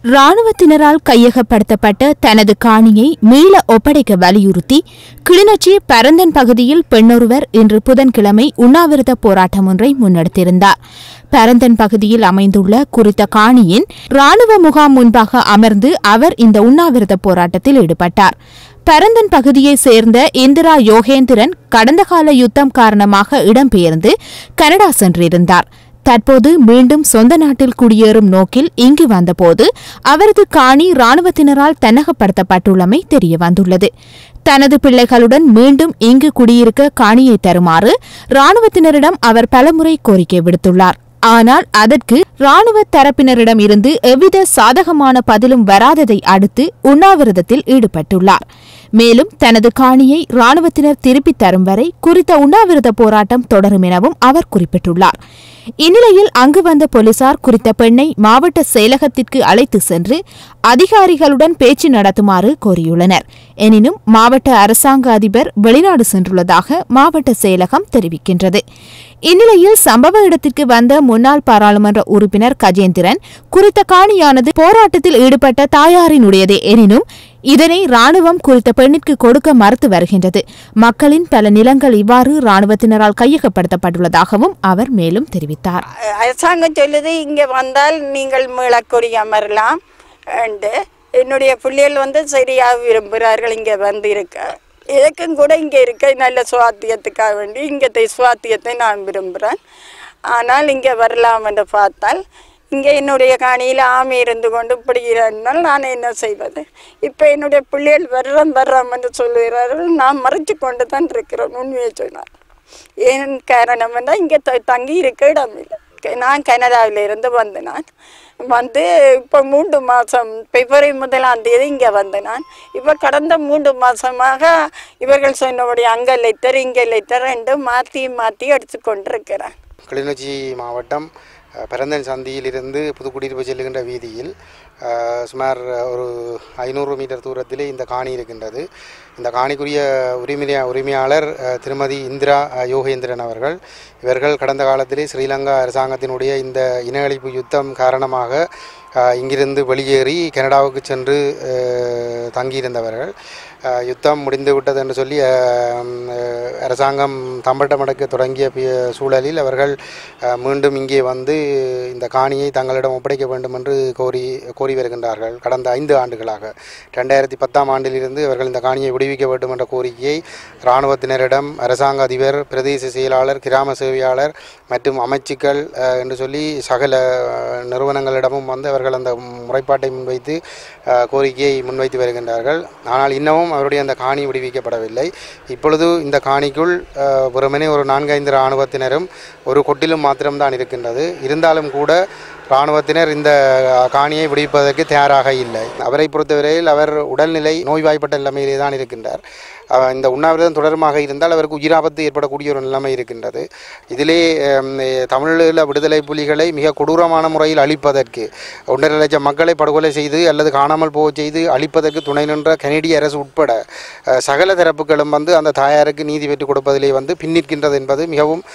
இராணுவத்தினரால் கையகப்படுத்தப்பட்ட தனது காணியை மீள ஒப்படைக்க வலியுறுத்தி கிளிநொச்சி பரந்தன் பகுதியில் பெண்ணொருவர் இன்று புதன்கிழமை உண்ணாவிரத போராட்டம் ஒன்றை முன்னெடுத்திருந்தார். பரந்தன் பகுதியில் அமைந்துள்ள குறித்த காணியின் இராணுவ முகாம் முன்பாக அமர்ந்து அவர் இந்த உண்ணாவிரத போராட்டத்தில் ஈடுபட்டார். பரந்தன் பகுதியைச் சேர்ந்த இந்திரா யோகேந்திரன் கடந்த கால யுத்தம் காரணமாக இடம்பெயர்ந்து கனடா சென்றிருந்தார். தற்போது மீண்டும் சொந்த நாட்டில் குடியேறும் நோக்கில் இங்கு வந்தபோது அவரது காணி இராணுவத்தினரால் தன்னகப்படுத்தப்பட்டுள்ளமை தெரியவந்துள்ளது. தனது பிள்ளைகளுடன் மீண்டும் இங்கு குடியிருக்க காணியை தருமாறு இராணுவத்தினரிடம் அவர் பலமுறை கோரிக்கை விடுத்துள்ளார். ஆனால் அதற்கு இராணுவ தரப்பினரிடம் இருந்து எவ்வித சாதகமான பதிலும் வராததை அடுத்து உண்ணாவிரதத்தில் ஈடுபட்டுள்ளார். மேலும் தனது காணியை இராணுவத்தினர் திருப்பித் தரும் வரை குறித்த உண்ணாவிரத போராட்டம் தொடரும் எனவும் அவர் குறிப்பிட்டுள்ளார். இந்நிலையில் அங்கு வந்த போலீசார் குறித்த பெண்ணை மாவட்ட செயலகத்திற்கு அழைத்து சென்று அதிகாரிகளுடன் பேச்சு நடத்துமாறு கோரியுள்ளனர். எனினும் மாவட்ட அரசாங்க அதிபர் வெளிநாடு சென்றுள்ளதாக மாவட்ட செயலகம் தெரிவிக்கின்றது. இந்நிலையில் சம்பவ இடத்திற்கு வந்த முன்னாள் பாராளுமன்ற உறுப்பினர் கஜேந்திரன் குறித்த காணியானது போராட்டத்தில் ஈடுபட்ட தாயாரினுடையதே எனினும் இதனை இராணுவம் குறித்த பெண்ணிற்கு கொடுக்க மறுத்து வருகின்றது. மக்களின் பல நிலங்கள் இவ்வாறு இராணுவத்தினரால் கையகப்படுத்தப்பட்டுள்ளதாகவும் அவர் மேலும் தெரிவித்தார். அரசாங்கம் சொல்லுது இங்கே வந்தால் நீங்கள் மீளக்கொடி அமரலாம் என்று. என்னுடைய பிள்ளைகள் சரியாக விரும்புகிறார்கள் இங்கே வந்து இருக்க. எனக்கும் கூட இங்கே இருக்க நல்ல சுவாத்தியத்துக்காக வேண்டி இங்கே சுவாத்தியத்தை நான் விரும்புகிறேன். ஆனால் இங்கே வரலாம் என்று பார்த்தால் இங்கே என்னுடைய காணியில் ஆமை இருந்து கொண்டு பிடிக்கிறார்கள். நான் என்ன செய்வது? இப்போ என்னுடைய பிள்ளைகள் வர்றோம் என்று சொல்லுகிறார்கள். நான் மறைச்சு கொண்டு தான் இருக்கிறேன். உண்மையை சொன்னார். ஏன் காரணம் என்றால் இங்கே தங்கி இருக்க இடமில்லை. நான் கனடாவிலிருந்து நான் வந்து இப்போ 3 மாதம் பிப்ரவரி 1ஆம் தேதி இங்கே நான் இப்போ கடந்த 3 மாதமாக இவர்கள் சொன்னபடி அங்கே லெட்டர் இங்கே லெட்டர் என்று மாற்றி எடுத்துக்கொண்டிருக்கிறேன். கிளிநொச்சி மாவட்டம் பரந்தன் சந்தியிலிருந்து புதுக்குடியிருப்பு செல்லுகின்ற வீதியில் சுமார் ஒரு 500 மீட்டர் தூரத்திலே இந்த காணி இருக்கின்றது. இந்த காணிக்குரிய உரிமையாளர் திருமதி இந்திரா யோகேந்திரன் அவர்கள். இவர்கள் கடந்த காலத்திலே ஸ்ரீலங்கா அரசாங்கத்தினுடைய இந்த இன அழிப்பு யுத்தம் காரணமாக இங்கிருந்து வெளியேறி கனடாவுக்கு சென்று தங்கியிருந்தவர்கள். யுத்தம் முடிந்து விட்டது என்று சொல்லி அரசாங்கம் தம்பட்டம் அடக்க தொடங்கிய சூழலில் அவர்கள் மீண்டும் இங்கே வந்து இந்த காணியை தங்களிடம் ஒப்படைக்க வேண்டும் என்று கோரி வருகின்றார்கள். கடந்த 5 ஆண்டுகளாக 2010ஆம் ஆண்டிலிருந்து அவர்கள் இந்த காணியை விடுவிக்க வேண்டும் என்ற கோரிக்கையை இராணுவத்தினரிடம், அரசாங்க அதிபர், பிரதேச செயலாளர், கிராம சேவையாளர் மற்றும் அமைச்சுக்கள் என்று சொல்லி சகல நிறுவனங்களிடமும் வந்து அவர்கள் அந்த முறைப்பாட்டை முன்வைத்து கோரிக்கையை முன்வைத்து வருகின்றார்கள். ஆனால் இன்னமும் அவருடைய அந்த காணி விடுவிக்கப்படவில்லை. இப்பொழுது இந்த காணிக்குள் வெறுமனே ஒரு 4-5 இராணுவத்தினரும் ஒரு கொட்டிலும் மாத்திரம்தான் இருக்கின்றது. இருந்தாலும் கூட இராணுவத்தினர் இந்த காணியை விடுவிப்பதற்கு தயாராக இல்லை. அவரை பொறுத்தவரையில் அவர் உடல்நிலை நோய்வாய்ப்பட்ட நிலைமையிலே தான் இருக்கின்றார். இந்த உண்ணாவிரதம் தொடர்பாக இருந்தால் அவருக்கு உயிராபத்து ஏற்படக்கூடிய ஒரு நிலைமை இருக்கின்றது. இதிலே தமிழீழ விடுதலை புலிகளை மிக கொடூரமான முறையில் அழிப்பதற்கு 1.5 லட்சம் மக்களை படுகொலை செய்து அல்லது காணாமல் போக செய்து அழிப்பதற்கு துணை நின்ற கனடிய அரசு உட்பட சகல தரப்புகளும் வந்து அந்த தாயாருக்கு நீதி பெற்றுக் கொடுப்பதிலே வந்து பின்னிற்கின்றது என்பது மிகவும்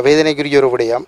வேதனைக்குரிய ஒரு விடயம்.